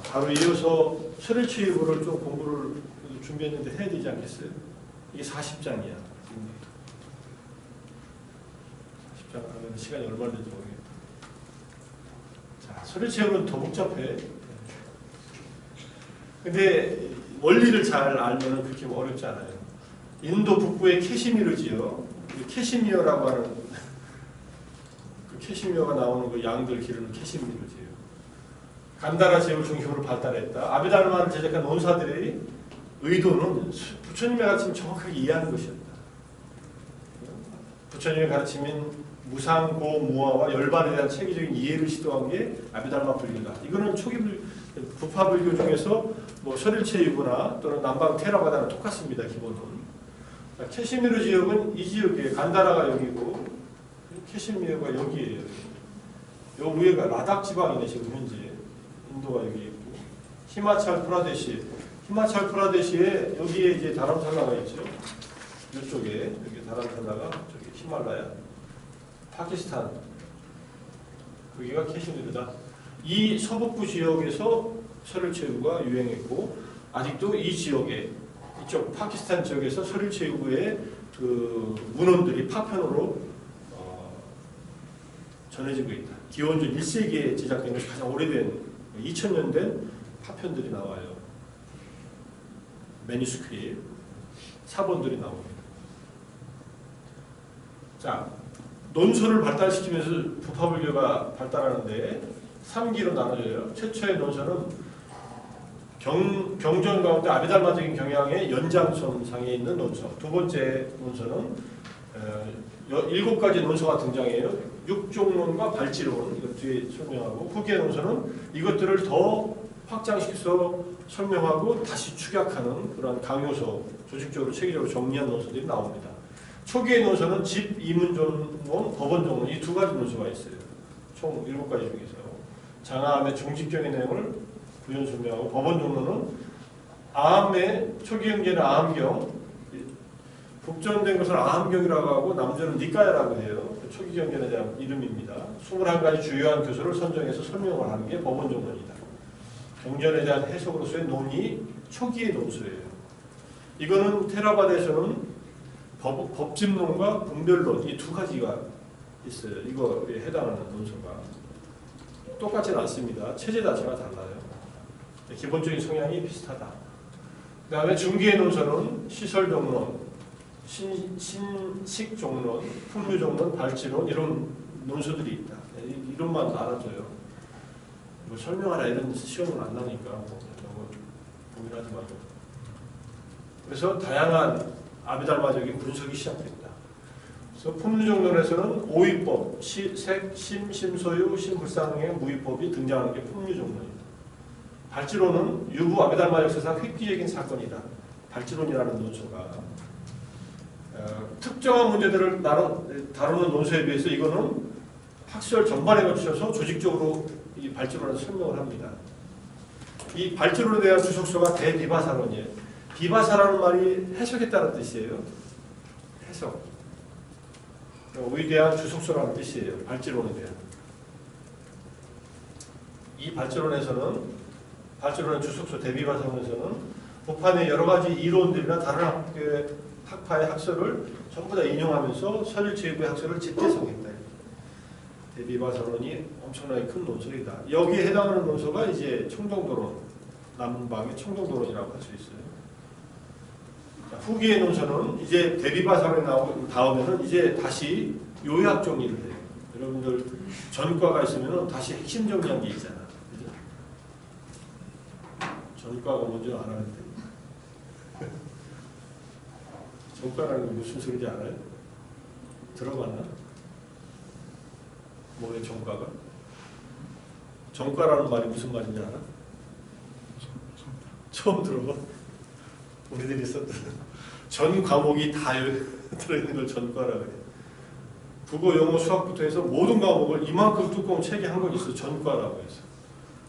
바로 이어서 서류체육을 좀 공부를 준비했는데 해야 되지 않겠어요? 이게 40장이야. 40장 하면 시간이 얼마나 될지 모르겠다. 자, 서류체육은 더 복잡해. 근데 원리를 잘 알면 그렇게 어렵지 않아요. 인도 북부의 캐시미르지요. 캐시미어라고 하는 그 캐시미어가 나오는 그 양들 기르는 캐시미르지요. 간다라 제국을 중심으로 발달했다. 아비달마를 제작한 논사들의 의도는 부처님의 가르침을 정확하게 이해하는 것이었다. 부처님의 가르침인 무상고무화와 열반에 대한 체계적인 이해를 시도한 게 아비달마 불교다. 이거는 초기 부파 불교 중에서 뭐 서릴체유구나 또는 남방 테라바다랑 똑같습니다. 기본은. 캐시미르 지역은 이 지역이에요. 간다라가 여기고 캐시미르가 여기에요. 요 위에가 라닥 지방이네 지금 현재. 인도가 여기 있고 히마찰 프라데시에 여기에 이제 다람살라가 있죠. 이쪽에 여기 다람살라가 저기 히말라야, 파키스탄 거기가 캐시미르다. 이 서북부 지역에서 서릴체유가 유행했고 아직도 이 지역에 이쪽 파키스탄 지역에서 서릴체유의 그 문헌들이 파편으로 전해지고 있다. 기원전 1세기에 제작된 것이 가장 오래된 2000년 된 파편들이 나와요. 매니스크립트 사본들이 나옵니다. 자, 논서를 발달시키면서 부파불교가 발달하는데 3기로 나눠져요. 최초의 논서는 경전 가운데 아비달마적인 경향의 연장선상에 있는 논서. 두 번째 논서는 7가지 논서가 등장해요. 육종론과 발지론, 이것 뒤에 설명하고, 후기의 논서는 이것들을 더 확장시켜서 설명하고 다시 축약하는 그런 강요서, 조직적으로 체계적으로 정리한 논서들이 나옵니다. 초기의 논서는 집, 이문종론, 법원종론 이 2가지 논서가 있어요. 총 7가지 중에서 장아함의 종직적인 내용을 부연 설명하고, 법원종론은 아함의 초기 경제는 아함경, 북전된 것을 아함경이라고 하고 남전은 니까야라고 해요. 초기 경전에 대한 이름입니다. 21가지 주요한 교서를 선정해서 설명을 하는 게 법원종론이다. 경전에 대한 해석으로서의 논의 초기의 논서예요. 이거는 테라바다에서는 법집론과 분별론 이 2가지가 있어요. 이거에 해당하는 논서가 똑같지는 않습니다. 체제 자체가 달라요. 기본적인 성향이 비슷하다. 그 다음에 중기의 논서는 시설종론, 신식종론, 풍류종론, 발지론 이런 논서들이 있다. 이름만 알아줘요. 뭐 설명하라 이런 시험은 안 나니까 너무 고민하지 말고. 그래서 다양한 아비달마적인 분석이 시작된다. 그래서 풍류종론에서는 오위법, 색, 심, 심소유, 심불상의 무위법이 등장하는 게 풍류종론이다. 발지론은 유부 아비달마 역사상 획기적인 사건이다. 발지론이라는 논서가 특정한 문제들을 다루는 논서에 비해서 이거는 학설 전반에 걸쳐서 조직적으로 이 발지론을 설명을 합니다. 이 발지론에 대한 주석서가 대비바사론이에요. 비바사라는 말이 해석했다는 뜻이에요. 해석. 위대한 주석서라는 뜻이에요. 발지론에 대한. 이 발지론의 주석서 대비바사론에서는 부판의 여러 가지 이론들이나 다른 학파의 학설을 전부 다 인용하면서 서릴체유의 학설을 집대성했다. 대비바사론이 엄청나게 큰 논설이다. 여기에 해당하는 논서가 이제 청정도론, 남방의 청정도론이라고 할 수 있어요. 자, 후기의 논서는 이제 대비바사론이 나온 다음에는 이제 다시 요약 정리를 해요. 여러분들 전과가 있으면 다시 핵심 정리한 게 있잖아. 그죠? 전과가 뭔지 알았는데. 전과라는 게 무슨 소리인지 알아요? 들어봤나? 뭐예요 전과가? 전과라는 말이 무슨 말인지 알아? 처음 들어봐? 우리들이 썼던 전 과목이 다 들어있는 걸 전과라고 해요. 국어, 영어, 수학부터 해서 모든 과목을 이만큼 두꺼운 책에 한 권 있어. 전과라고 해서.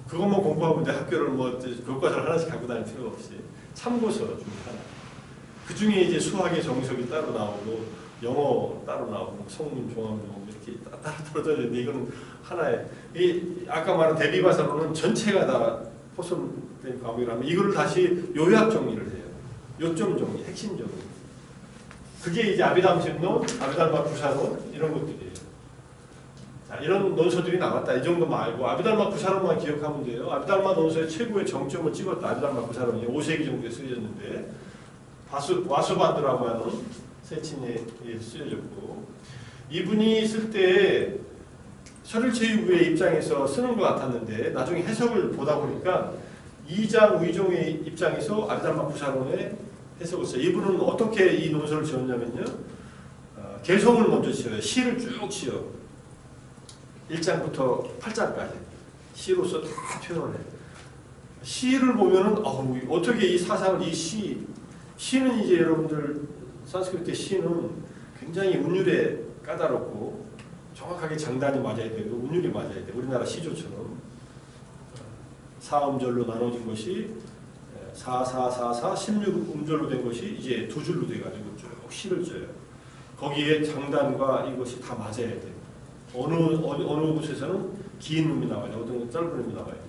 그것만 공부하고 내 학교를 뭐 교과서를 하나씩 갖고 다닐 필요 없이 참고서 중에 하나. 그 중에 이제 수학의 정석이 따로 나오고 영어 따로 나오고 성문, 종합문 이렇게 따로 떨어져 있는데 이거는 하나의 이 아까 말한 대비바사로는 전체가 다 포섭된 과목이라면 이거를 다시 요약 정리를 해요. 요점 정리, 핵심 정리. 그게 이제 아비담심론, 아비달마 구사론 이런 것들이에요. 자, 이런 논서들이 나왔다. 이 정도 말고 아비달마 구사론만 기억하면 돼요. 아비달마 논서의 최고의 정점을 찍었다. 아비달마 구사론이 5세기 정도에 쓰여졌는데 와수반드라고 하는 세친에 쓰여졌고, 이분이 쓸 때 설일체유부의 입장에서 쓰는 것 같았는데 나중에 해석을 보다 보니까 이장 의종의 입장에서 아비달마 구사론의 해석을 써요. 이분은 어떻게 이 논서를 지었냐면요, 개성을 먼저 지어요. 시를 쭉 지어 1장부터 8장까지 시로서 다 표현을 해요. 시를 보면은 어떻게 이 사상을, 이 시는 이제 여러분들 산스크리트 시는 굉장히 운율에 까다롭고 정확하게 장단이 맞아야 되고 운율이 맞아야 돼. 우리나라 시조처럼 4음절로 나눠진 것이 4, 4, 4, 4, 16음절로 된 것이 이제 두 줄로 돼가지고 쭉 시를 쪄요. 거기에 장단과 이것이 다 맞아야 돼. 어느 곳에서는 긴 음이 나와야 돼. 어떤 곳은 짧은 음이 나와야 돼.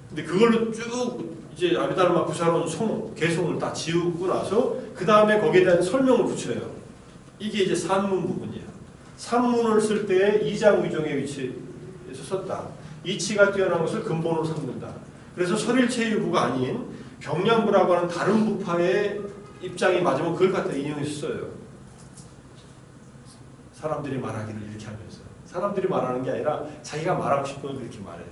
근데 그걸로 쭉 이제 아비달마 구사론 개성을 다 지우고 나서 그 다음에 거기에 대한 설명을 붙여요. 이게 이제 산문 부분이에요. 산문을 쓸 때 이장 의종의 위치에서 썼다. 이치가 뛰어난 것을 근본으로 삼는다. 그래서 설일체유부가 아닌 경량부라고 하는 다른 부파의 입장이 맞으면 그걸 갖다 인용해서 써요. 사람들이 말하기를 이렇게 하면서. 사람들이 말하는 게 아니라 자기가 말하고 싶은 걸 그렇게 말해요.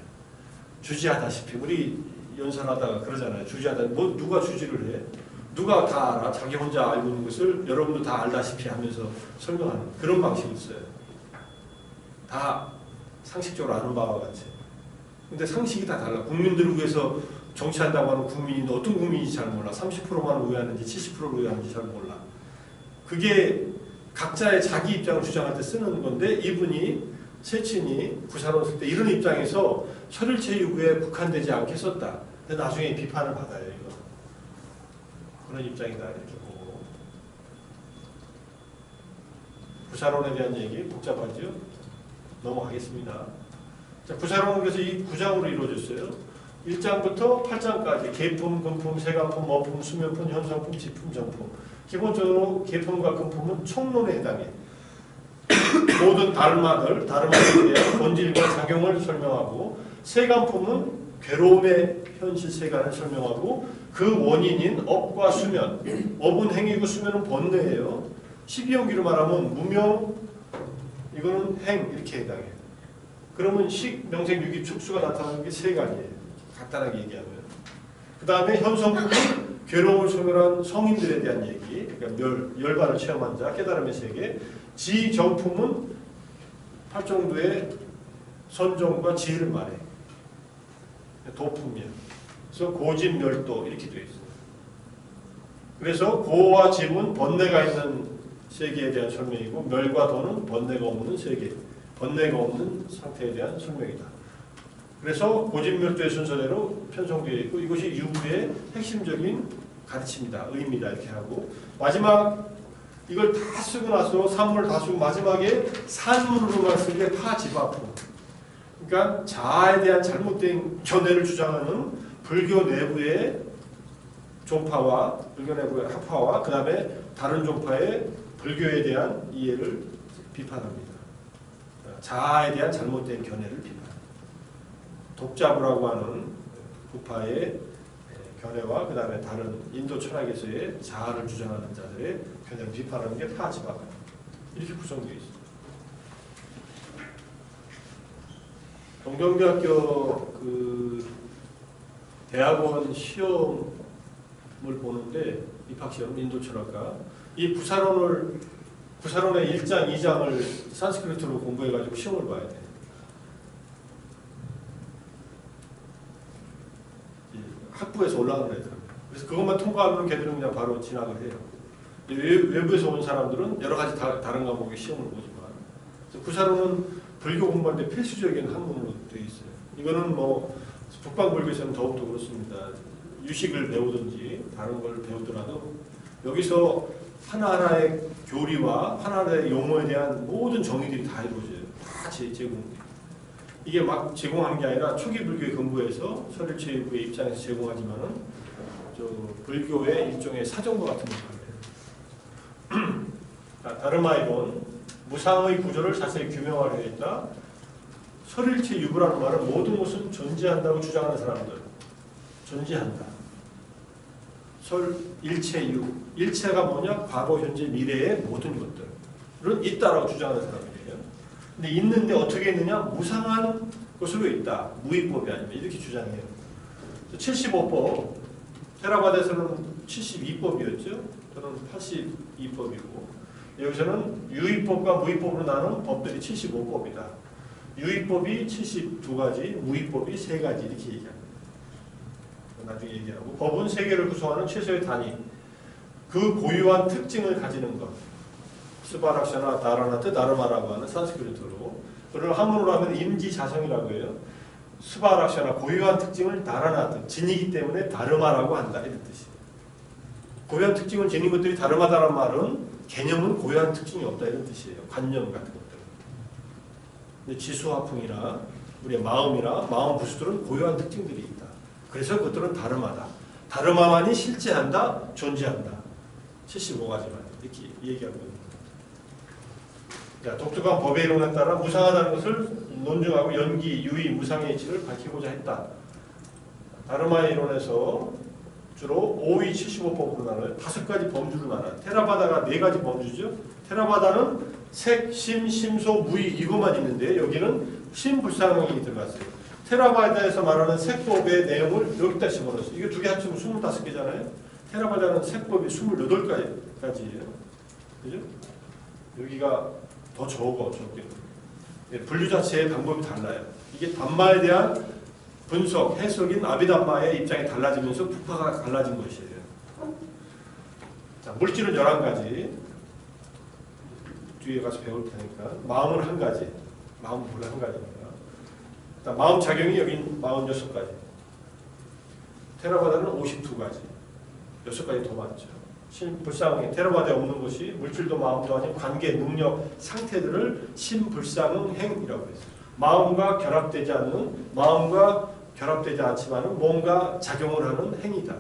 주지하다시피 우리 연설하다가 그러잖아요. 주지하다. 뭐 누가 주지를 해? 누가 다 알아? 자기 혼자 알고 있는 것을 여러분도 다 알다시피 하면서 설명하는 그런 방식이 있어요. 다 상식적으로 아는 바와 같이. 근데 상식이 다 달라. 국민들을 위해서 정치한다고 하는 국민이 어떤 국민인지 잘 몰라. 30%만 의하는지 70%를 의하는지 잘 몰라. 그게 각자의 자기 입장을 주장할 때 쓰는 건데, 이분이 세친이 구사론 쓸 때 이런 입장에서 설일체유부에 국한되지 않게 썼다. 근데 나중에 비판을 받아요. 이거. 그런 입장이다 이렇게 보고. 구사론에 대한 얘기 복잡하죠? 넘어가겠습니다. 자, 구사론은 그래서 이 9장으로 이루어졌어요. 1장부터 8장까지 계품, 금품, 세간품, 어품, 수면품, 현상품, 지품, 정품. 기본적으로 계품과 금품은 총론에 해당해. 모든 다름마들에 대한 본질과 작용을 설명하고, 세간품은 괴로움의 현실 세간을 설명하고 그 원인인 업과 수면, 업은 행위고 수면은 번뇌예요. 12연기로 말하면 무명, 이거는 행 이렇게 해당해요. 그러면 식, 명생, 유기, 축수가 나타나는 게 세간이에요. 간단하게 얘기하면. 그 다음에 현성품은 괴로움을 소멸한 성인들에 대한 얘기, 그러니까 열반을 체험한 자, 깨달음의 세계. 지정품은 8정도의 선정과 지혜를 말해. 도품이야. 그래서 고집멸도 이렇게 되어 있어요. 그래서 고와 집은 번뇌가 있는 세계에 대한 설명이고, 멸과 도는 번뇌가 없는 세계, 번뇌가 없는 상태에 대한 설명이다. 그래서 고집멸도의 순서대로 편성되어 있고, 이것이 유부의 핵심적인 가르침이다, 의미다 이렇게 하고, 마지막 이걸 다 쓰고 나서 산문을 다 쓰고 마지막에 산문으로만 쓴 게 파지바품. 그러니까 자아에 대한 잘못된 견해를 주장하는 불교 내부의 종파와 불교 내부의 학파와 그 다음에 다른 종파의 불교에 대한 이해를 비판합니다. 자아에 대한 잘못된 견해를 비판. 독자부라고 하는 부파의 견해와 그 다음에 다른 인도 철학에서의 자아를 주장하는 자들의 견해를 비판하는 게 파지바품. 이렇게 구성되어 있습니다. 동경대학교 그 대학원 시험을 보는데, 입학시험 인도철학과, 이 구사론의 1장, 2장을 산스크리트로 공부해가지고 시험을 봐야 돼. 학부에서 올라가는 애들. 그래서 그것만 통과하면 걔들은 그냥 바로 진학을 해요. 외부에서 온 사람들은 여러 가지 다른 과목의 시험을 보지만, 구사론은 불교 공부할 때 필수적인 학문으로 되어 있어요. 이거는 뭐 북방불교에서는 더욱더 그렇습니다. 유식을 배우든지 다른 걸 배우더라도 여기서 하나하나의 교리와 하나하나의 용어에 대한 모든 정의들이 다 이루어져요. 다 제공돼요. 이게 막 제공하는 게 아니라 초기 불교의 근거에서 설일체유의 입장에서 제공하지만은 저 불교의 일종의 사정과 같은 역할이에요. 다르마이론 무상의 구조를 자세히 규명하려 했다. 설일체유라는 말은 모든 것은 존재한다고 주장하는 사람들. 존재한다. 설일체유. 일체가 뭐냐? 과거, 현재, 미래의 모든 것들은 있다라고 주장하는 사람들이에요. 근데 있는데 어떻게 있느냐? 무상한 것으로 있다. 무위법이 아니면 이렇게 주장해요. 75법. 테라바다에서는 72법이었죠. 저는 82법이고 여기서는 유의법과 무의법으로 나눈 법들이 75법이다. 유의법이 72가지, 무의법이 3가지 이렇게 얘기합니다. 나중에 얘기하고 법은 세계를 구성하는 최소의 단위, 그 고유한 특징을 가지는 것. 스바락샤나 다라나트 다르마라고 하는 산스크리트로 그걸 한문으로 하면 임지자성이라고 해요. 스바락샤나 고유한 특징을 다라나트 지니기 때문에 다르마라고 한다 이런 뜻이에요. 고유한 특징을 지닌 것들이 다르마다라는 말은 개념은 고유한 특징이 없다 이런 뜻이에요. 관념 같은 것들. 근데 지수화풍이나 우리의 마음이나 마음 부수들은 고유한 특징들이 있다. 그래서 그것들은 다르마다. 다르마만이 실제한다, 존재한다. 75가지만 이렇게 얘기하고 있습니다. 독특한 법의 이론에 따라 무상하다는 것을 논증하고 연기, 유의, 무상의 이치를 밝히고자 했다. 다르마의 이론에서 주로 5위 75법으로 나눠요. 5가지 범주를 말하는. 테라바다가 4가지 범주죠. 테라바다는 색, 심, 심소, 무의 이것만 있는데 여기는 심불상이 들어갔어요. 테라바다에서 말하는 색법의 내용을 여기다 집어넣었어요. 이게 2개 합치면 25개잖아요. 테라바다는 색법이 28가지예요. 그죠? 여기가 더 적게. 분류 자체의 방법이 달라요. 이게 담마에 대한 분석, 해석인 아비담마의 입장이 달라지면서 부파가 달라진 것이에요. 자, 물질은 11가지. 뒤에 가서 배울 테니까. 마음은 1가지. 마음은 원래 1가지입니다. 마음 작용이 여긴 46가지. 테라바다는 52가지. 6가지 더 많죠. 심불상응, 테라바다에 없는 것이 물질도 마음도 아닌 관계, 능력, 상태들을 심불상응행이라고 했어요. 마음과 결합되지 않지만은 뭔가 작용을 하는 행위다.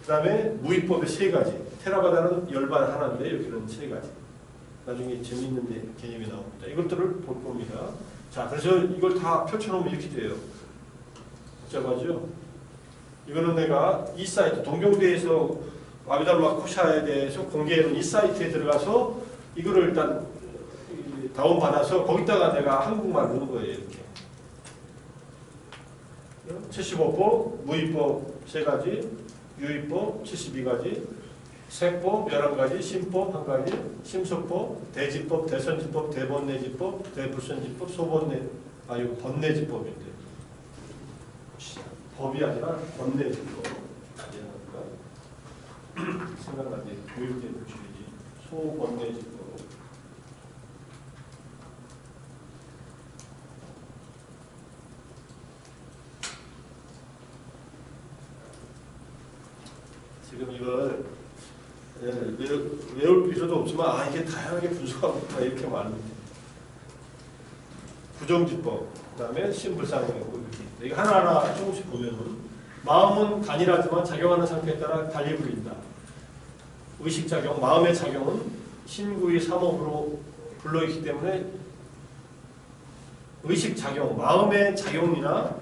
그 다음에 무위법의 3가지. 테라바다는 열반 하나인데 여기는 3가지. 나중에 재미있는 개념이 나옵니다. 이것들을 볼 겁니다. 자, 그래서 이걸 다 펼쳐놓으면 이렇게 돼요. 복잡하죠? 이거는 내가 이 사이트, 동경대에서 아비달마 쿠샤에 대해서 공개해놓은 이 사이트에 들어가서 이거를 일단 다운받아서 거기다가 내가 한국말 넣은 거예요. 이렇게 75법, 무위법 3가지, 유위법 72가지, 색법 11가지, 심법 1가지, 심소법, 대지법, 대선지법, 대번뇌지법, 대불선지법, 이거 번뇌지법인데 법이 아니라 번뇌지법. 생각나지? 교육대 부출이지. 소번뇌지법. 지금 이걸 외울 필요도 없지만 이게 다양하게 분석하고 있다 이렇게 말합니다. 부정지법, 그 다음에 심불상이고 이렇게. 이거 하나하나 조금씩 보면은 마음은 단일하지만 작용하는 상태에 따라 달리 불린다. 의식작용, 마음의 작용은 신구의 삼업으로 불러있기 때문에 의식작용, 마음의 작용이나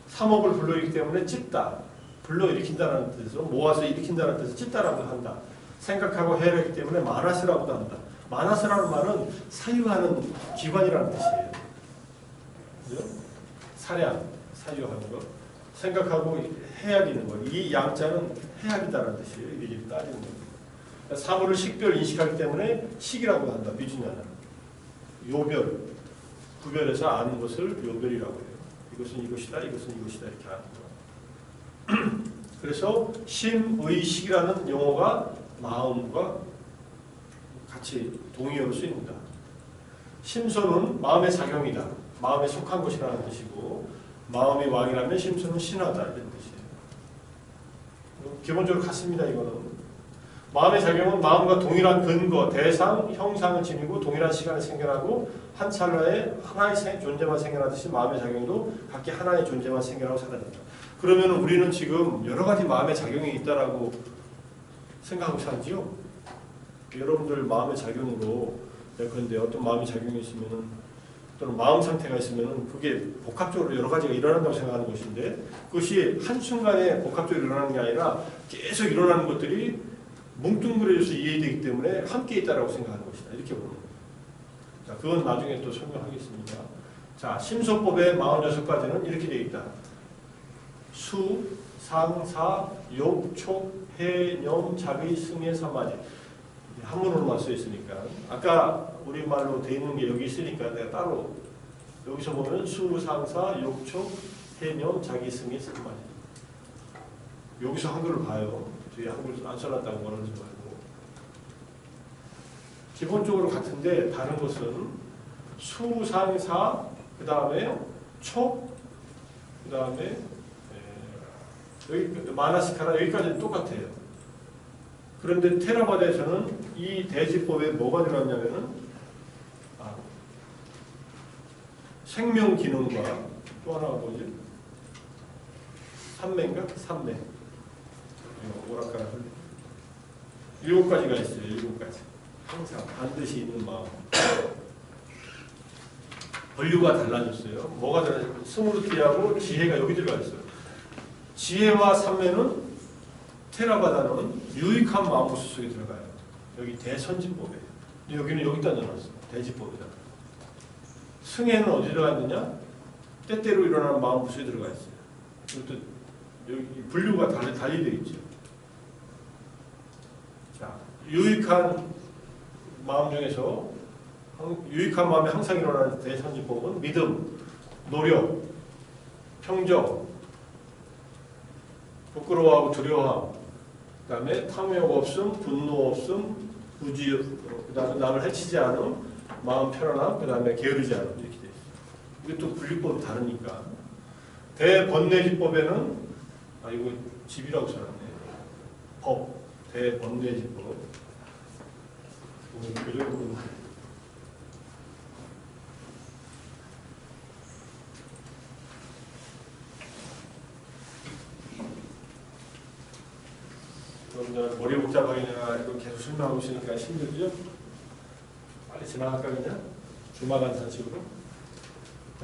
삼업을 불러있기 때문에 찢다, 불러일으킨다는 뜻에서 모아서 일으킨다는 뜻에서 찢다라고 한다. 생각하고 해야하기 때문에 마나스라고도 한다. 마나스라는 말은 사유하는 기관이라는 뜻이에요. 그죠? 사량, 사유하는 것. 생각하고 해야하는 것. 이 양자는 해야하다는 뜻이에요. 이게 따지는 겁니다. 사물을 식별 인식하기 때문에 식이라고 한다. 미주냐는 요별, 구별해서 아는 것을 요별이라고 해요. 이것은 이것이다, 이것은 이것이다 이렇게 아는 거. 그래서 심의식이라는 용어가 마음과 같이 동의어로 쓰입니다. 심소는 마음의 작용이다. 마음에 속한 것이라는 뜻이고 마음이 왕이라면 심소는 신하다 이런 뜻이에요. 기본적으로 같습니다. 이거는 마음의 작용은 마음과 동일한 근거, 대상, 형상을 지니고 동일한 시간에 생겨나고 한 찰나에 하나의 존재만 생겨나듯이 마음의 작용도 각기 하나의 존재만 생겨나고 사라진다. 그러면 우리는 지금 여러 가지 마음의 작용이 있다라고 생각하고 살지요? 여러분들 마음의 작용으로 예컨대 어떤 마음의 작용이 있으면은 또는 마음 상태가 있으면은 그게 복합적으로 여러 가지가 일어난다고 생각하는 것인데 그것이 한순간에 복합적으로 일어나는 게 아니라 계속 일어나는 것들이 뭉뚱그려져서 이해되기 때문에 함께 있다라고 생각하는 것이다. 이렇게 보는 거예요. 자, 그건 나중에 또 설명하겠습니다. 자, 심소법의 46가지는 이렇게 되어 있다. 수, 상, 사, 욕, 촉, 해, 념, 자비, 승의 3가지. 한문으로만 써 있으니까. 아까 우리말로 되어 있는 게 여기 있으니까 내가 따로 여기서 보면 수, 상, 사, 욕, 촉, 해, 념, 자기, 승의 3가지. 여기서 한글을 봐요. 뒤에 한글 안 써놨다고 원하지 말고. 기본적으로 같은데 다른 것은 수, 상, 사, 그 다음에 촉, 그 다음에 여기 마나시카라 여기까지는 똑같아요. 그런데 테라바다에서는 이 대지법에 뭐가 들어갔냐면은 생명 기능과 또 하나가 뭐지? 삼매인가? 삼매. 오락가락 7가지가 있어요. 7가지. 항상 반드시 있는 마음. 분류가 달라졌어요. 뭐가 달라졌어요? 스무르티하고 지혜가 여기 들어가 있어요. 지혜와 삼매는 테라바다는 유익한 마음구조 속에 들어가요. 여기 대선지법에. 여기는 여기다 넣어놨어. 대지법에다. 승에는 어디 들어가 있느냐? 때때로 일어나는 마음구조에 들어가 있어요. 이것도 여기 분류가 달리 되어 있죠. 자, 유익한 마음 중에서 유익한 마음에 항상 일어나는 대선지법은 믿음, 노력, 평정, 부끄러워하고 두려워함, 그 다음에 탐욕 없음, 분노 없음, 부지, 그 다음에 남을 해치지 않음, 마음 편안함, 그 다음에 게으르지 않음 이렇게 돼 있어요. 이게 또 분류법이 다르니까. 대번뇌지법에는 이거 집이라고 써놨네. 법, 대번뇌지법. 교정부는 그럼 머리 복잡하게냐 이거 계속 설명하고 있으니까 힘들죠? 빨리 지나갈까 그냥? 주마간 산식으로.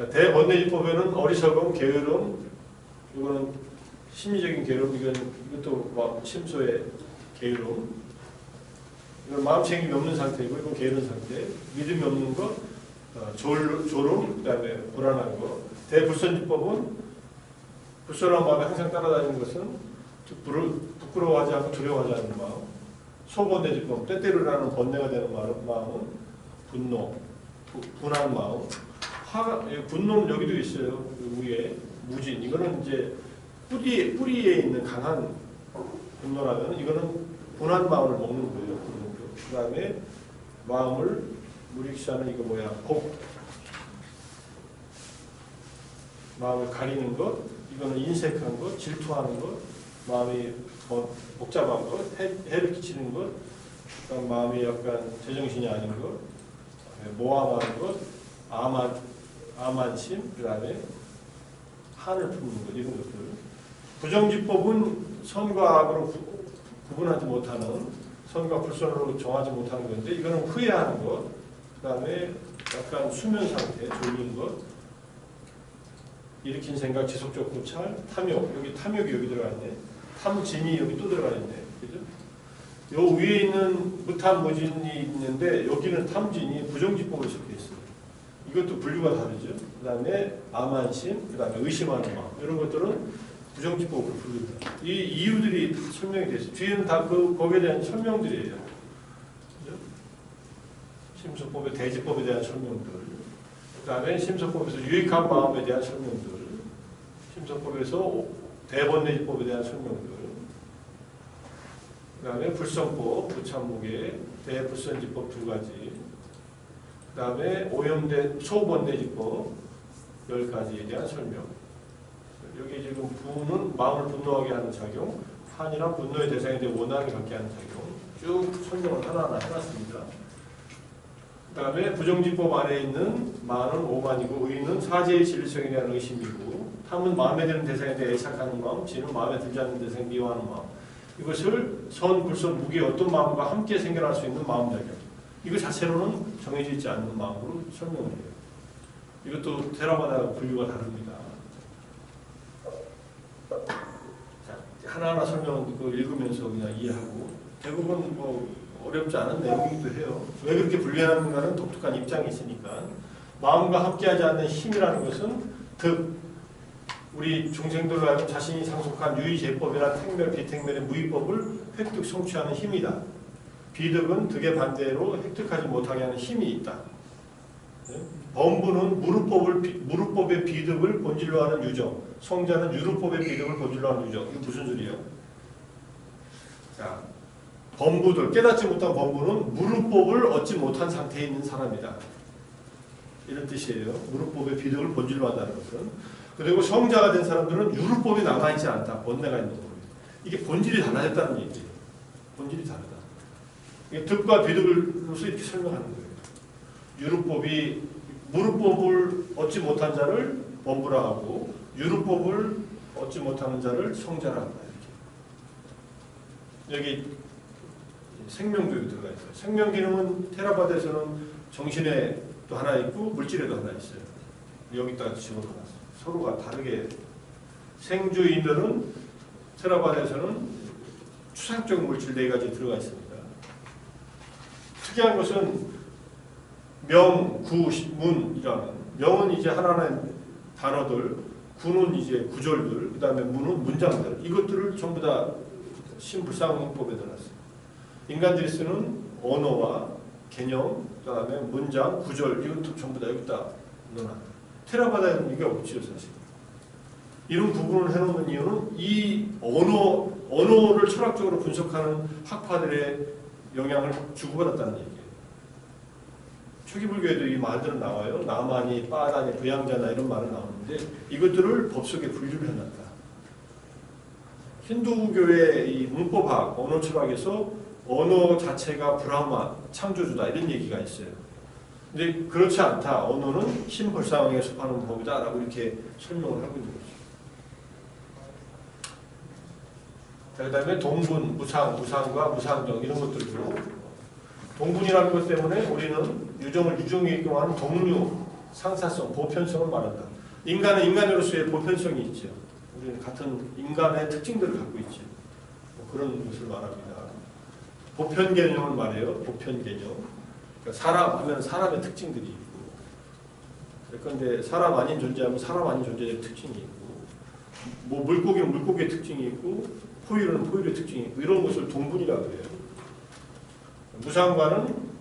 대번뇌지법에는 어리석음, 게으름, 이거는 심리적인 게으름, 이것도 막 심소의 게으름. 이건 마음 챙김이 없는 상태이고 이건 게으른 상태. 믿음이 없는 것, 졸음, 그 다음에 불안한 것. 대불선지법은 불선한 마음에 항상 따라다니는 것은 부끄러워하지 않고 두려워하지 않는 마음. 소번뇌지법, 때때로 일어나는 번뇌가 되는 마음은 분노, 분한 마음. 분노는 여기도 있어요. 위에 무진. 이거는 이제 뿌리에 있는 강한 분노라면 이거는 분한 마음을 먹는 거예요. 그 다음에 마음을 무릭시하는 이거 뭐야? 마음을 가리는 것. 이거는 인색한 것, 질투하는 것, 마음이 복잡한 것, 해를 끼치는 것, 그다음 마음이 약간 제정신이 아닌 것, 모함하는 것, 암한심, 그 다음에 한을 품는 것, 이런 것들. 부정지법은 선과 악으로 구분하지 못하는, 선과 불선으로 정하지 못하는 건데, 이거는 후회하는 것, 그 다음에 약간 수면 상태, 졸린 것, 일으킨 생각, 지속적 고찰, 탐욕, 여기 탐욕이 여기 들어가 있네. 탐진이 여기 또 들어가 있네. 그죠? 요 위에 있는 무탐무진이 있는데 여기는 탐진이 부정지법으로 적혀 있어요. 이것도 분류가 다르죠. 그 다음에 암한심, 그 다음에 의심하는 마음. 이런 것들은 부정지법으로 분류합니다. 이 이유들이 다 설명이 되어 있어요. 뒤에는 다 거기에 대한 설명들이에요. 그죠? 심소법의 대지법에 대한 설명들. 그 다음에 심소법에서 유익한 마음에 대한 설명들. 심소법에서 대번뇌지법에 대한 설명들. 그 다음에 불선법, 부참무게, 대불선지법 2가지. 그 다음에 소번뇌지법 10가지에 대한 설명. 여기 지금 부는 마음을 분노하게 하는 작용, 한이란 분노의 대상에 대해 원한을 갖게 하는 작용, 쭉 설명을 하나하나 해놨습니다. 그 다음에 부정지법 안에 있는 만은 오만이고 의는 사제의 진리성에 대한 의심이고 탐은 마음에 드는 대상에 대해 애착하는 마음, 진은 마음에 들지 않는 대상에 미워하는 마음. 이것을 선, 불선, 무기 어떤 마음과 함께 생겨날 수 있는 마음 자격. 이거 자체로는 정해져 있지 않는 마음으로 설명을 해요. 이것도 테라마다 분류가 다릅니다. 자, 하나하나 설명은 읽으면서 그냥 이해하고 대부분 뭐 어렵지 않은 내용이기도 해요. 왜 그렇게 분류하는가는 독특한 입장이 있으니까. 마음과 함께하지 않는 힘이라는 것은 득, 우리 중생들로 하여금 자신이 상속한 유의제법이나 택멸, 비택멸의 무의법을 획득, 성취하는 힘이다. 비득은 득의 반대로 획득하지 못하게 하는 힘이 있다. 범부는 무르법의 비득을 본질로 하는 유정, 성자는 유르법의 비득을 본질로 하는 유정. 이게 무슨 소리예요? 자, 범부들, 깨닫지 못한 범부는 무르법을 얻지 못한 상태에 있는 사람이다. 이런 뜻이에요. 무르법의 비득을 본질로 한다는 것은. 그리고 성자가 된 사람들은 유르법이 남아있지 않다. 본내가 있는 겁니다. 이게 본질이 달라졌다는 얘기예요. 본질이 다르다. 이게 득과 비득으로서 이렇게 설명하는 거예요. 유르법이 무르법을 얻지 못한 자를 범부라 하고 유르법을 얻지 못하는 자를 성자라 한다. 이렇게. 여기 생명도 들어가 있어요. 생명 기능은 테라바드에서는 정신에 또 하나 있고 물질에도 하나 있어요. 여기다가 집어넣어놨어요. 서로가 다르게 생주이멸은 테라바드에서는 추상적 물질 4가지 들어가 있습니다. 특이한 것은 명, 구, 문이라는 명은 이제 하나하나의 단어들, 구는 이제 구절들, 그 다음에 문은 문장들 이것들을 전부 다 신불상법에 넣어놨어요. 인간들이 쓰는 언어와 개념, 그 다음에 문장, 구절 이것도 전부 다 여기다 넣어놔. 테라바다에는 이게 없지요 사실. 이런 구분을 해놓는 이유는 이 언어를 철학적으로 분석하는 학파들의 영향을 주고받았다는 얘기예요. 초기 불교에도 이 말들은 나와요. 나만이, 빠다니, 부양자나 이런 말은 나오는데 이것들을 법속에 분류를 해놨다. 힌두교의 이 문법학, 언어 철학에서 언어 자체가 브라마, 창조주다 이런 얘기가 있어요. 근데 그렇지 않다. 언어는 신벌상에 속하는 법이다 라고 이렇게 설명을 하고 있는 거죠. 자, 그 다음에 동분, 무상, 무상과 무상정 이런 것들도 동분이라는 것 때문에 우리는 유정을 유정에 이용하는 동류, 상사성, 보편성을 말한다. 인간은 인간으로서의 보편성이 있죠. 우리는 같은 인간의 특징들을 갖고 있죠. 뭐 그런 것을 말합니다. 보편 개념을 말해요. 보편 개념. 그러니까 사람 하면 사람의 특징들이 있고, 그런데 사람 아닌 존재하면 사람 아닌 존재의 특징이 있고, 뭐 물고기는 물고기의 특징이 있고, 포유류는 포유류의 특징이 있고, 이런 것을 동분이라고 해요. 무상과는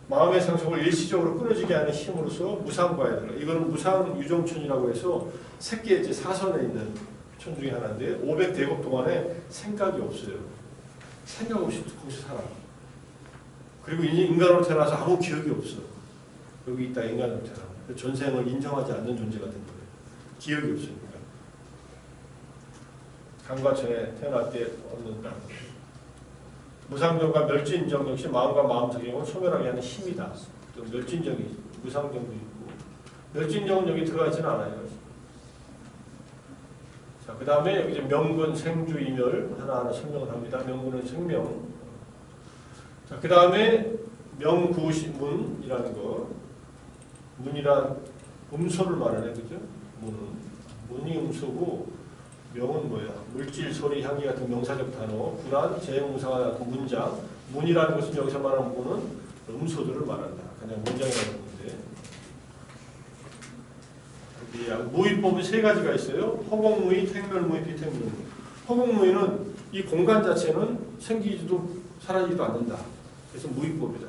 마음의 상속을 일시적으로 끊어지게 하는 힘으로서 무상과에 들어. 이거는 무상 유정천이라고 해서 새끼의 사선에 있는 천 중에 하나인데 500대국 동안에 생각이 없어요. 생각 없이 거기서 살아. 그리고 이제 인간으로 태어나서 아무 기억이 없어. 여기 있다 인간으로 태어나. 전생을 인정하지 않는 존재가 된 거예요. 기억이 없으니까. 강과천에 태어날 때 얻는다. 무상정과 멸진정 역시 마음과 마음 작용을 소멸하게 하는 힘이다. 또 멸진정이 무상정도 있고 멸진정은 여기 들어가 있지는 않아요. 자, 그 다음에 여기 이제 명분, 생주, 이멸 하나하나 설명을 합니다. 명분은 생명. 자, 그 다음에 명구문이라는 거. 문이란 음소를 말하네, 그죠? 문이 음소고 명은 뭐야? 물질, 소리, 향기 같은 명사적 단어. 구란, 재형무사가 같은 문장. 문이라는 것은 여기서 말하는 문은 음소들을 말한다. 그냥 문장이라는 건데. 무의법은 3가지가 있어요. 허공무의, 택멸무의, 비택무의. 허공무의는 이 공간 자체는 생기지도 사라지지도 않는다. 그래서 무의법이다.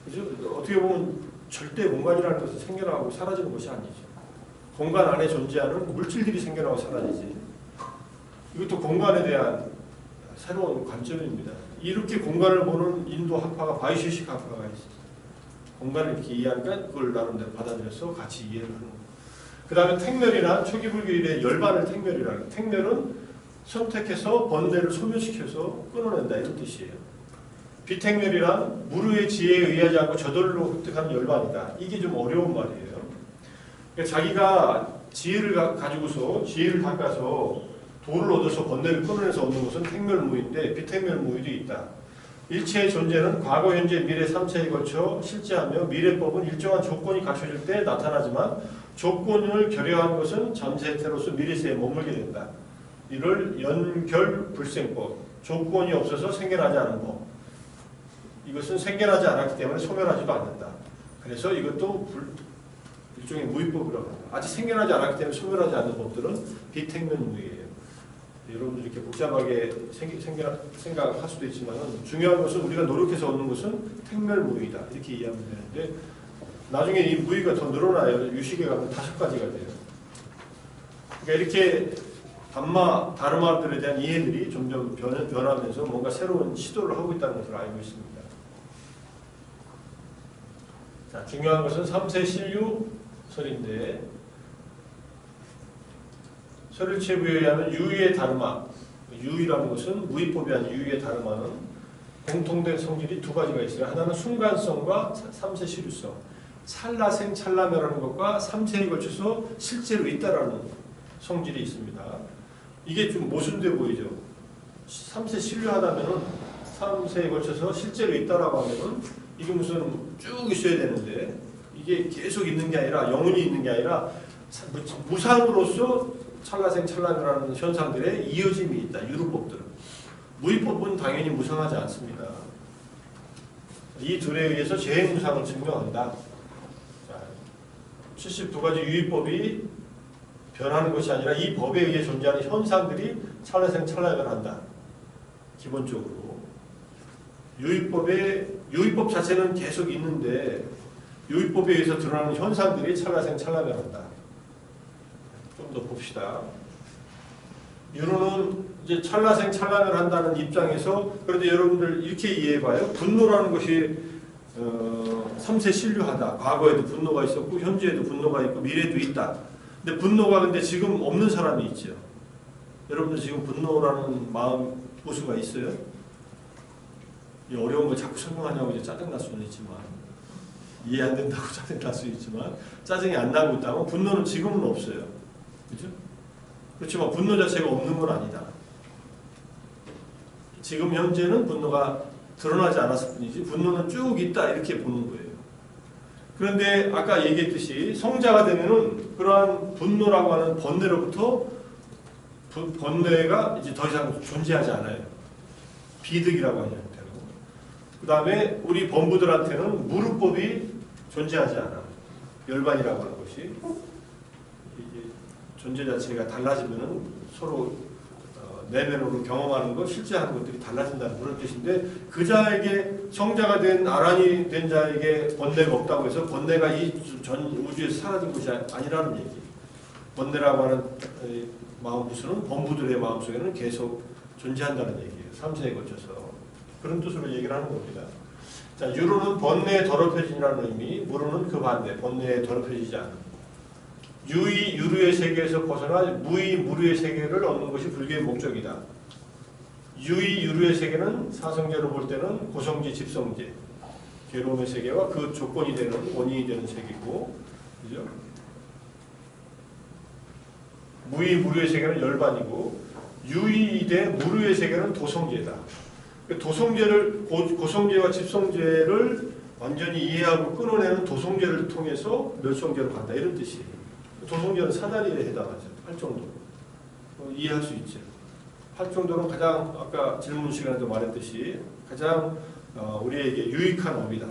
그죠? 어떻게 보면 절대 공간이라는 것은 생겨나고 사라지는 것이 아니죠. 공간 안에 존재하는 물질들이 생겨나고 사라지지. 이것도 공간에 대한 새로운 관점입니다. 이렇게 공간을 보는 인도 학파가 바이슈식 학파가 있어요. 공간을 이렇게 이해하니까 그걸 나름대로 받아들여서 같이 이해를 하는 거예요. 그 다음에 택멸이나 초기 불교일의 열반을 택멸이라는 택멸은 선택해서 번뇌를 소멸시켜서 끊어낸다 이런 뜻이에요. 비택멸이란 무르의 지혜에 의하지 않고 저절로 획득하는 열반이다. 이게 좀 어려운 말이에요. 그러니까 자기가 지혜를 가지고서 지혜를 닦아서 도를 얻어서 번뇌를 끊어내서 얻는 것은 택멸무의인데 비택멸무의도 있다. 일체의 존재는 과거, 현재, 미래 3차에 걸쳐 실제하며 미래법은 일정한 조건이 갖춰질 때 나타나지만 조건을 결여한 것은 잠재태로서 미래세에 머물게 된다. 이를 연결불생법, 조건이 없어서 생겨나지 않은 법. 이것은 생겨나지 않았기 때문에 소멸하지도 않는다. 그래서 이것도 일종의 무위법이라고 합니다. 아직 생겨나지 않았기 때문에 소멸하지 않는 법들은 비택면무위예요. 여러분들 이렇게 복잡하게 생각할 수도 있지만 중요한 것은 우리가 노력해서 얻는 것은 택멸무위다. 이렇게 이해하면 되는데 나중에 이 무위가 더 늘어나요. 유식에 가면 5가지가 돼요. 그러니까 이렇게 담마, 다르마들에 대한 이해들이 점점 변하면서 뭔가 새로운 시도를 하고 있다는 것을 알고 있습니다. 자, 중요한 것은 3세 신류설인데 설일체부에 의하면 유의의 다르마, 유의라는 것은 무위법이 아닌 유의의 다르마는 공통된 성질이 2가지가 있어요. 하나는 순간성과 3세 신류성, 찰나생 찰나멸하는 것과 3세에 걸쳐서 실제로 있다라는 성질이 있습니다. 이게 좀 모순돼 보이죠. 3세 신류하다면은 3세에 걸쳐서 실제로 있다라고 하면은 이게 무슨 쭉 있어야 되는데 이게 계속 있는 게 아니라 영원히 있는 게 아니라 무상으로서 찰나생 찰나멸하는 현상들의 이어짐이 있다. 유루법들은. 무위법은 당연히 무상하지 않습니다. 이 둘에 의해서 재행무상을 증명한다. 72가지 유의법이 변하는 것이 아니라 이 법에 의해 존재하는 현상들이 찰나생 찰나멸한다. 기본적으로. 유의법 자체는 계속 있는데 유의법에 의해서 드러나는 현상들이 찰나생 찰나멸한다. 좀 더 봅시다. 유로는 이제 찰나생 찰나멸한다는 입장에서 그래도 여러분들 이렇게 이해해봐요. 분노라는 것이 3세 신류하다. 과거에도 분노가 있었고 현재에도 분노가 있고 미래에도 있다. 근데 분노가 근데 지금 없는 사람이 있죠. 여러분들 지금 분노라는 마음 보수가 있어요? 이 어려운 거 자꾸 설명하냐고 이제 짜증날 수는 있지만 이해 안 된다고 짜증날 수 있지만 짜증이 안 나고 있다면 분노는 지금은 없어요. 그렇죠? 그렇지만 분노 자체가 없는 건 아니다. 지금 현재는 분노가 드러나지 않았을 뿐이지 분노는 쭉 있다 이렇게 보는 거예요. 그런데 아까 얘기했듯이 성자가 되면은 그러한 분노라고 하는 번뇌로부터 번뇌가 이제 더 이상 존재하지 않아요. 비득이라고 하는 형태로. 그 다음에 우리 범부들한테는 무르법이 존재하지 않아. 열반이라고 하는 것이 존재 자체가 달라지면은 서로 내면으로 경험하는 것, 실제 하는 것들이 달라진다는 그런 뜻인데 그 자에게 성자가 된 아란이 된 자에게 번뇌가 없다고 해서 번뇌가 이 전 우주에서 사라진 것이 아니라는 얘기. 번뇌라고 하는 마음 부수는 범부들의 마음속에는 계속 존재한다는 얘기예요. 3세에 걸쳐서. 그런 뜻으로 얘기를 하는 겁니다. 자, 유로는 번뇌에 더럽혀진이라는 의미, 무로는 그 반대, 번뇌에 더럽혀지지 않는. 유의, 유루의 세계에서 벗어나 무의, 무루의 세계를 얻는 것이 불교의 목적이다. 유의, 유루의 세계는 사성제로 볼 때는 고성지, 집성제, 괴로움의 세계와 그 조건이 되는, 원인이 되는 세계고, 그죠? 무의, 무루의 세계는 열반이고, 유의 대 무루의 세계는 도성제다. 도성제를, 고성제와 집성제를 완전히 이해하고 끊어내는 도성제를 통해서 멸성제로 간다. 이런 뜻이에요. 도성제는 사다리에 해당하죠. 8정도. 이해할 수 있죠. 8정도는 가장 아까 질문 시간에도 말했듯이 가장 우리에게 유익한 업이다.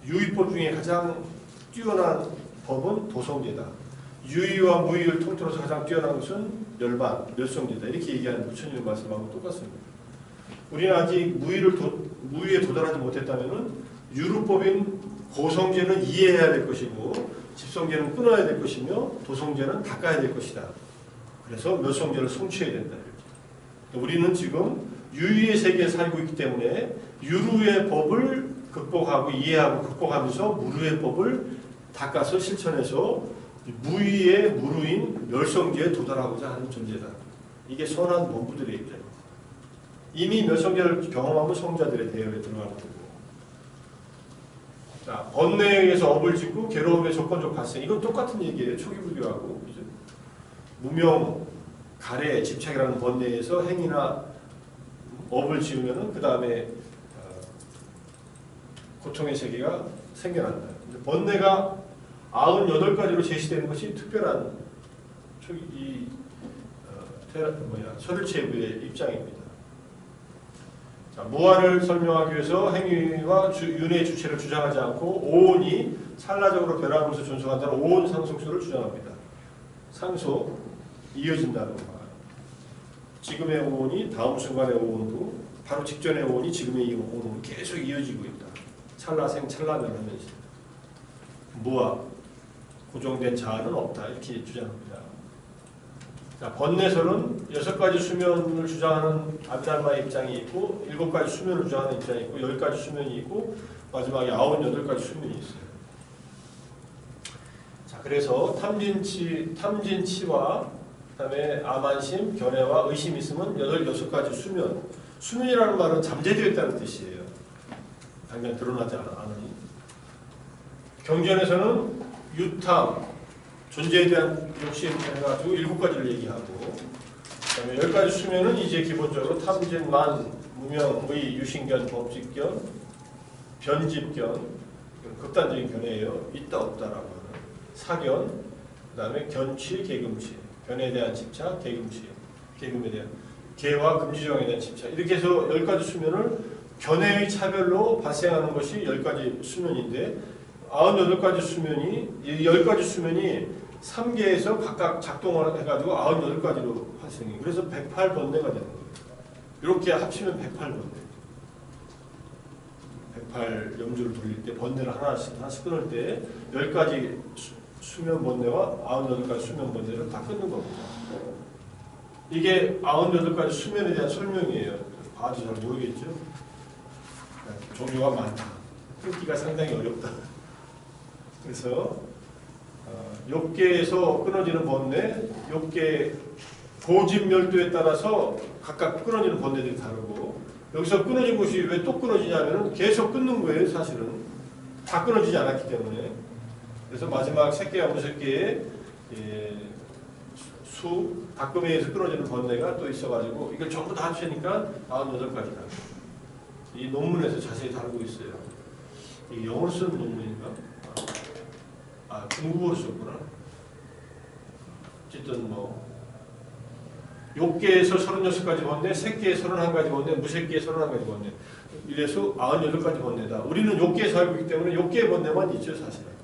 유의법 중에 가장 뛰어난 법은 도성제다. 유의와 무의를 통틀어서 가장 뛰어난 것은 열반, 멸성제다. 이렇게 얘기하는 부처님 말씀하고 똑같습니다. 우리는 아직 무의에 도달하지 못했다면 유루법인 고성제는 이해해야 될 것이고 집성제는 끊어야 될 것이며 도성제는 닦아야 될 것이다. 그래서 멸성제를 성취해야 된다. 우리는 지금 유의의 세계에 살고 있기 때문에 유루의 법을 극복하고 이해하고 극복하면서 무루의 법을 닦아서 실천해서 무위의 무루인 멸성지에 도달하고자 하는 존재다. 이게 선한 본부들의 입장. 이미 멸성지를 경험하면 성자들의 대열에 들어가는 거고. 자, 번뇌에 의해서 업을 짓고 괴로움의 조건적 발생. 이건 똑같은 얘기예요. 초기 불교하고. 그죠? 무명, 가래, 집착이라는 번뇌에서 행위나 업을 지으면은 그 다음에 고통의 세계가 생겨난다. 번뇌가 98가지로 제시되는 것이 특별한 이 서류체부의 입장입니다. 자, 무아를 설명하기 위해서 행위와 윤회의 주체를 주장하지 않고 오온이 찰나적으로 변화하면서 존속한다는 오온 상속수를 주장합니다. 상속, 이어진다는 말. 지금의 오온이 다음 순간의 오온도 바로 직전의 오온이 지금의 오온으로 계속 이어지고 있다. 찰나생 찰나변하면서 무아, 고정된 자아는 없다. 이렇게 주장합니다. 자, 번뇌설은 6가지 수면을 주장하는 아비달마의 입장이 있고 7가지 수면을 주장하는 입장이 있고 10가지 수면이 있고 마지막에 98가지 수면이 있어요. 자, 그래서 탐진치와 그다음에 암안심, 견해와 의심이 있으면 6가지 수면. 수면이라는 말은 잠재되어 있다는 뜻이에요. 당연히 드러나지 않으니. 경전에서는 유탐, 존재에 대한 욕심 해가지고 7가지를 얘기하고, 그다음에 10가지 수면은 이제 기본적으로 탐진, 만, 무명, 의, 유신견, 법직견, 변집견, 극단적인 견해예요. 있다 없다라고 하는 사견, 그다음에 견취, 계금취, 견해에 대한 집착, 계금취, 계금에 대한 계와 금지정에 대한 집착. 이렇게 해서 10가지 수면을 견해의 차별로 발생하는 것이 10가지 수면인데 98가지 수면이, 이 10가지 수면이 3개에서 각각 작동을 해가지고 98가지로 발생해요. 그래서 108번뇌가 되는 거예요. 이렇게 합치면 108번뇌. 108 염주를 돌릴 때 번뇌를 하나씩 끊을 때 10가지 수면 번뇌와 98가지 수면 번뇌를 다 끊는 겁니다. 이게 98가지 수면에 대한 설명이에요. 봐도 잘 모르겠죠? 종류가 많다. 끊기가 상당히 어렵다. 그래서 6개에서 끊어지는 번뇌, 6개 고집멸도에 따라서 각각 끊어지는 번뇌들이 다르고, 여기서 끊어진 것이 왜 또 끊어지냐면 계속 끊는 거예요. 사실은 다 끊어지지 않았기 때문에. 그래서 마지막 새끼와 무새끼의 수, 닭금에서 끊어지는 번뇌가 또 있어가지고 이걸 전부 다 합치니까 98가지다. 이 논문에서 자세히 다루고 있어요. 이게 영어로 쓰는 논문인가? 중국어로 썼구나. 어쨌든 뭐 6개에서 36가지 번뇌, 새끼에 31가지 번뇌, 무새끼에 31가지 번뇌. 이래서 98가지 번뇌다. 우리는 6개에 살고 있기 때문에 6개의 번뇌만 있죠, 사실은.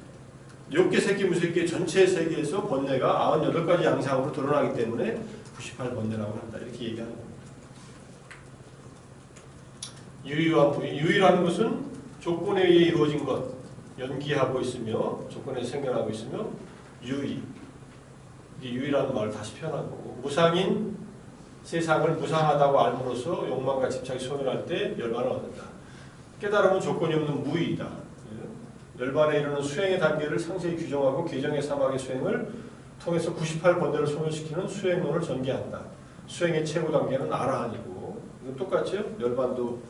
6개, 새끼, 무새끼 전체 세계에서 번뇌가 98가지 양상으로 드러나기 때문에 98번뇌라고 한다. 이렇게 얘기하는 겁니다. 유의와 부의. 유의라는 것은 조건에 의해 이루어진 것, 연기하고 있으며 조건에 생겨나고 있으며 유의. 이 유의라는 말을 다시 표현한 거고, 무상인 세상을 무상하다고 알므로써 욕망과 집착이 소멸할 때 열반을 얻는다. 깨달음은 조건이 없는 무의이다. 열반에 이르는 수행의 단계를 상세히 규정하고 개정의 사막의 수행을 통해서 98번뇌를 소멸시키는 수행론을 전개한다. 수행의 최고 단계는 아라한이고, 이건 똑같죠? 열반도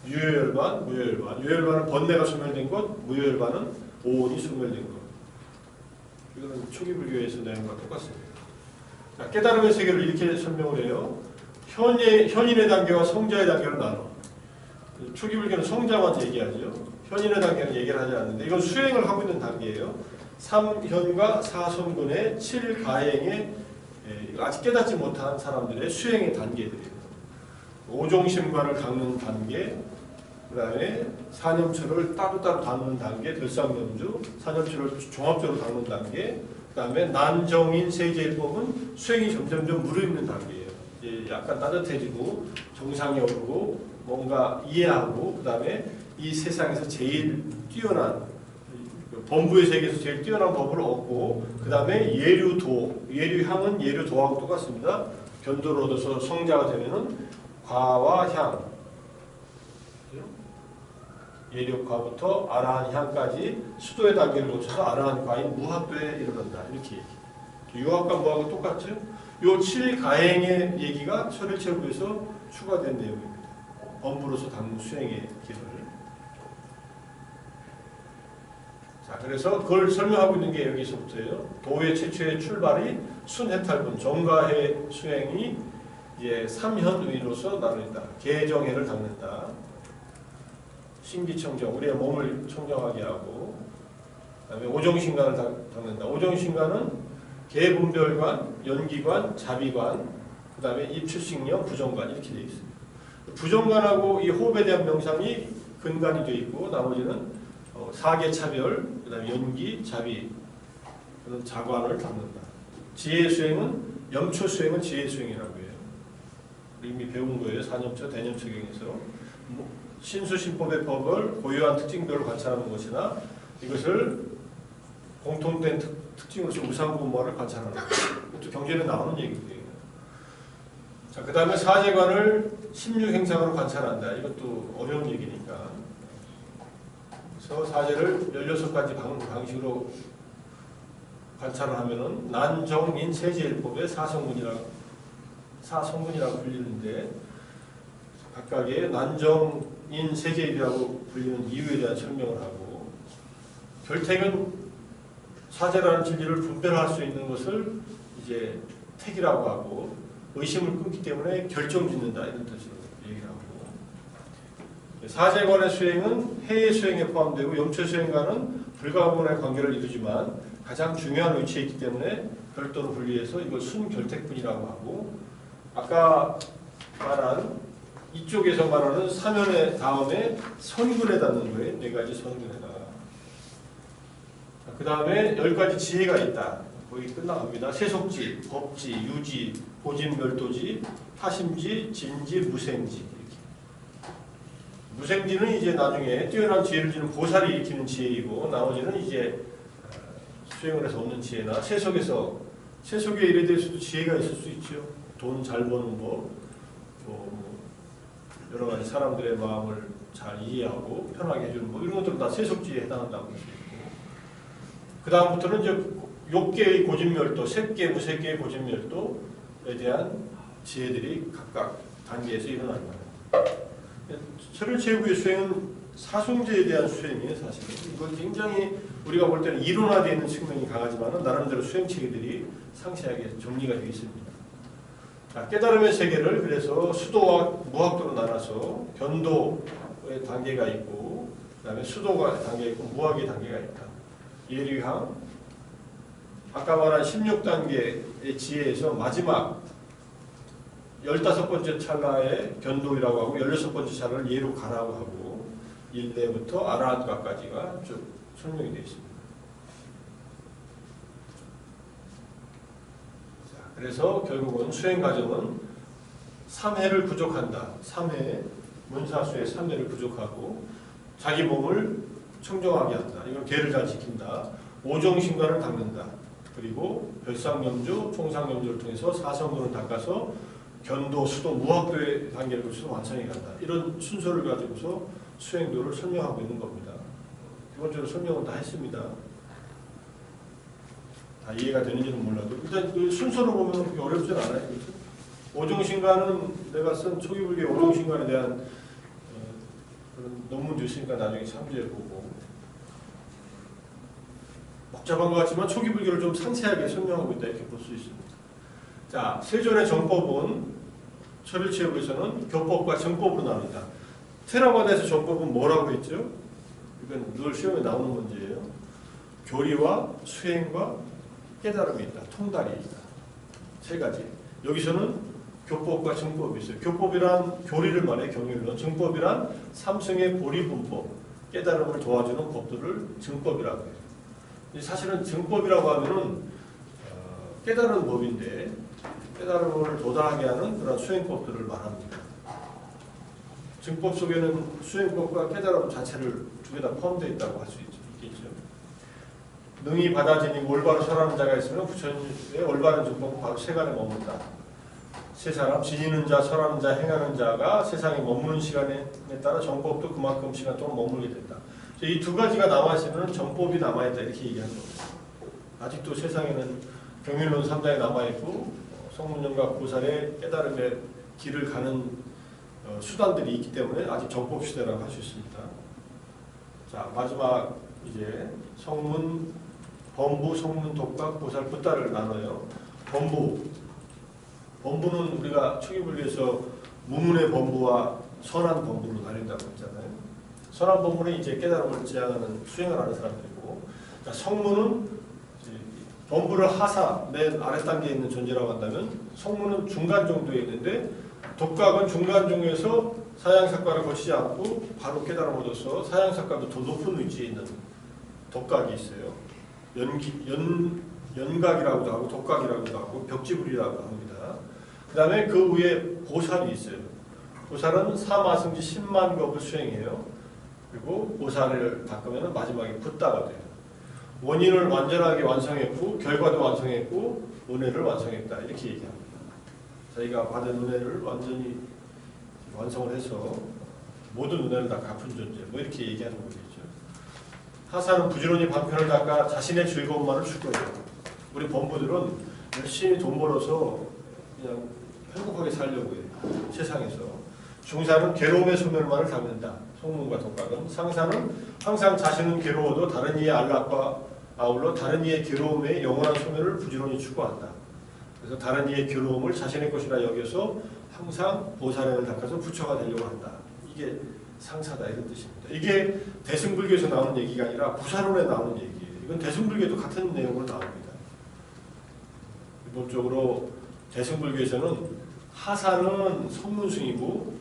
유효열반, 무효열반. 유효열반은 번뇌가 소멸된 것, 무효열반은 오온이 소멸된 것. 이거는 초기 불교에서 내용과 똑같습니다. 자, 깨달음의 세계를 이렇게 설명을 해요. 현인의 단계와 성자의 단계로 나눠. 초기 불교는 성자만 얘기하죠. 현인의 단계는 얘기를 하지 않는데 이건 수행을 하고 있는 단계예요. 3현과 4선군의 7가행의 아직 깨닫지 못한 사람들의 수행의 단계들이에요. 오종심관을 닦는 단계, 그 다음에 사념처를 따로따로 닦는 단계, 들상명주, 사념처를 종합적으로 닦는 단계, 그 다음에 난정인 세제일법은 수행이 점점점 무르익는 단계예요. 이제 약간 따뜻해지고 정상에 오르고 뭔가 이해하고, 그 다음에 이 세상에서 제일 뛰어난 범부의 세계에서 제일 뛰어난 법을 얻고, 그 다음에 예류도, 예류향은 예류도하고 똑같습니다. 견도를 얻어서 성자가 되면은 과와 향, 예력과부터 아라한향까지 수도의 단계를 거쳐서 아라한과인 무학도에 이르른다. 이렇게 얘기해요. 유학과 무학은 똑같죠? 요 7가행의 얘기가 철일체부에서 추가된 내용입니다. 범부로서 당무 수행의 길을. 자, 그래서 그걸 설명하고 있는 게 여기서부터예요. 도의 최초의 출발이 순해탈분 정가해 수행이 이제 삼현의로서 나누다. 개정해를 닦는다. 신기청정, 우리의 몸을 청정하게 하고, 그다음에 오정신관을 닦는다. 오정신관은 개분별관, 연기관, 자비관, 그다음에 입출식령, 부정관 이렇게 되어 있습니다. 부정관하고 이 호흡에 대한 명상이 근간이 되어 있고, 나머지는 사계차별, 그다음에 연기, 자비 그런 자관을 닦는다. 지혜 수행은 염초 수행은 지혜 수행이라고 해요. 이미 배운 거예요. 사념처, 대념처경에서 신수신법의 법을 고유한 특징별로 관찰하는 것이나 이것을 공통된 특징으로서 무상분모를 관찰하는 것. 이것도 경전에 나오는 얘기예요. 자, 그 다음에 사제관을 16행상으로 관찰한다. 이것도 어려운 얘기니까. 그래서 사제를 16가지 방식으로 관찰을 하면은 난정인 세제일법의 사성분이라고 불리는데, 각각의 난정인 세제일이라고 불리는 이유에 대한 설명을 하고, 결택은 사제라는 진리를 분별할 수 있는 것을 이제 택이라고 하고, 의심을 끊기 때문에 결정짓는다 이런 뜻으로 얘기를 하고, 사제관의 수행은 해의 수행에 포함되고 염초 수행과는 불가분의 관계를 이루지만 가장 중요한 위치에 있기 때문에 별도로 분리해서 이걸 순결택분이라고 하고, 아까 말한 이쪽에서 말하는 사면의 다음에 선근에 닿는 거예요. 4가지 선근에다가. 그 다음에 10가지 지혜가 있다. 거기 끝나갑니다. 세속지, 법지, 유지, 보진멸도지, 타심지, 진지, 무생지. 이렇게. 무생지는 이제 나중에 뛰어난 지혜를 주는 보살이 일으키는 지혜이고, 나머지는 이제 수행을 해서 얻는 지혜나 세속의 일에 대해서도 지혜가 있을 수 있죠. 돈 잘 버는 법, 여러 가지 사람들의 마음을 잘 이해하고 편하게 해주는 법, 이런 것들은 다 세속지에 해당한다고 볼 수 있고, 그 다음부터는 이제 6개의 고진멸도, 3개, 무색개의 고진멸도에 대한 지혜들이 각각 단계에서 일어납니다. 철일체후의 수행은 사송제에 대한 수행이에요, 사실은. 이건 굉장히 우리가 볼 때는 이론화되어 있는 측면이 강하지만 나름대로 수행체계들이 상세하게 정리가 되어 있습니다. 자, 깨달음의 세계를 그래서 수도와 무학도로 나눠서 견도의 단계가 있고, 그 다음에 수도가 단계가 있고, 무학의 단계가 있다. 예리항, 아까 말한 16단계의 지혜에서 마지막 15번째 찰나의 견도이라고 하고 16번째 찰나를 예로 가라고 하고, 일내부터 아라한과까지가 쭉 설명이 되어 있습니다. 자, 그래서 결국은 수행 과정은 3회를 부족한다. 3회, 문사수의 3회를 부족하고, 자기 몸을 청정하게 한다. 이건 계를 잘 지킨다. 오정신관을 닦는다. 그리고 별상염주, 총상염주를 통해서 사성근을 닦아서 견도, 수도, 무학도의 단계를 거쳐서 완성해 간다. 이런 순서를 가지고서 수행도를 설명하고 있는 겁니다. 기본적으로 설명은 다 했습니다. 다 이해가 되는지는 몰라도 일단 그 순서로 보면 그렇게 어렵진 않아요. 그렇죠? 오정신관은 내가 쓴 초기불교 오정신관에 대한 그런 논문도 있으니까 나중에 참조해 보고, 복잡한 것 같지만 초기불교를 좀 상세하게 설명하고 있다 이렇게 볼 수 있습니다. 자, 세존의 정법은 철일체육에서는 교법과 정법으로 나눈다. 테라바다에서 정법은 뭐라고 했죠? 이건 늘 시험에 나오는 문제예요. 교리와 수행과 깨달음이 있다. 통달이 있다. 3가지. 여기서는 교법과 정법이 있어요. 교법이란 교리를 말해, 경륜론. 정법이란 삼성의 보리분법, 깨달음을 도와주는 법들을 정법이라고 해요. 사실은 정법이라고 하면은 깨달은 법인데, 깨달음을 도달하게 하는 그런 수행법들을 말합니다. 정법 속에는 수행법과 깨달음 자체를 두 개 다 포함되어 있다고 할 수 있겠죠. 능히 받아지니 올바로 설하는 자가 있으면 부처님의 올바른 정법은 바로 세간에 머문다. 세 사람, 지니는 자, 설하는 자, 행하는 자가 세상에 머무는 시간에 따라 정법도 그만큼 시간 동안 머물게 된다. 이 두 가지가 남아있으면 정법이 남아있다 이렇게 얘기하는 겁니다. 아직도 세상에는 경일론 3장에 남아있고 성문연과 고살의 깨달음의 길을 가는 수단들이 있기 때문에 아직 정법 시대라고 할 수 있습니다. 자, 마지막 이제 성문, 범부, 성문, 독각, 고살, 붓다를 나눠요. 범부는 우리가 초기분리에서 무문의 범부와 선한 범부로 나뉜다고 했잖아요. 선한 범부는 이제 깨달음을 지향하는 수행을 하는 사람들이고, 자, 성문은 범부를 하사, 맨 아래 단계에 있는 존재라고 한다면 성문은 중간 정도에 있는데 독각은 중간 중에서 사양삭과를 거치지 않고 바로 깨달음을 얻어서 사양삭과도 더 높은 위치에 있는 독각이 있어요. 연각이라고도 하고 독각이라고도 하고 벽지불이라고 합니다. 그 다음에 그 위에 보살이 있어요. 보살은 사마승지 10만 겁을 수행해요. 그리고 보살을 닦으면 마지막에 붓다가 돼요. 원인을 완전하게 완성했고 결과도 완성했고 은혜를 완성했다 이렇게 얘기합니다. 자기가 받은 은혜를 완전히 완성을 해서 모든 은혜를 다 갚은 존재 뭐 이렇게 얘기하는 거겠죠. 하사는 부지런히 방편을 닦아 자신의 즐거움만을 줄 거예요. 우리 범부들은 열심히 돈 벌어서 그냥 행복하게 살려고 해요. 세상에서. 중사는 괴로움의 소멸만을 담는다. 성문과 독각은. 상사는 항상 자신은 괴로워도 다른 이의 안락과 아울러 다른 이의 괴로움의 영원한 소멸을 부지런히 추구한다. 그래서 다른 이의 괴로움을 자신의 것이라 여겨서 항상 보살행을 닦아서 부처가 되려고 한다. 이게 상사다 이런 뜻입니다. 이게 대승불교에서 나오는 얘기가 아니라 부사론에 나오는 얘기예요. 이건 대승불교도 같은 내용으로 나옵니다. 기본적으로 대승불교에서는 하사는 성문승이고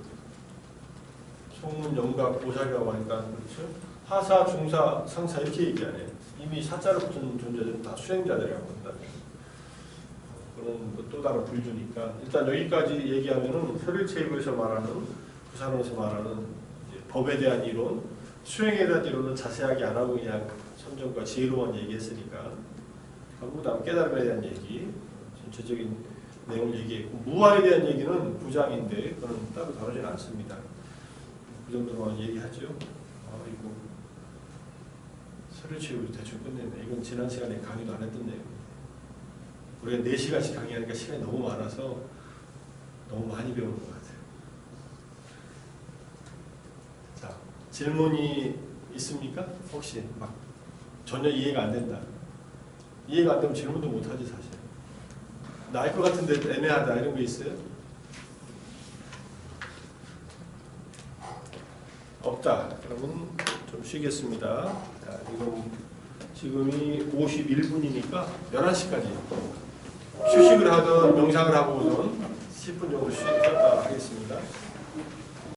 성문, 영각, 보살이라고 하니까 그렇죠. 하사, 중사, 상사 이렇게 얘기하네요. 이미 사자를 붙은 존재들은 다 수행자들이라고 한다. 그건 또 다른 불주니까 일단 여기까지 얘기하면은 설일체육에서 말하는 부사론에서 말하는 법에 대한 이론, 수행에 대한 이론은 자세하게 안 하고 그냥 선정과 지혜로만 얘기했으니까 그 다음 깨달음에 대한 얘기, 전체적인 내용을 얘기했고 무아에 대한 얘기는 9장인데 그건 따로 다루지는 않습니다. 그 정도로만 얘기하죠. 이거 설일체육으로 대충 끝냈네. 이건 지난 시간에 강의도 안 했던 내용. 우리가 4시간씩 강의하니까 시간이 너무 많아서 너무 많이 배우는 것 같아요. 자, 질문이 있습니까? 혹시 막 전혀 이해가 안 된다. 이해가 안 되면 질문도 못 하지 사실. 나 알 것 같은데 애매하다 이런 거 있어요? 없다. 그러면 좀 쉬겠습니다. 자, 지금이 51분이니까 11시까지 휴식을 하든 명상을 하고 오든 10분 정도 쉬었다 하겠습니다.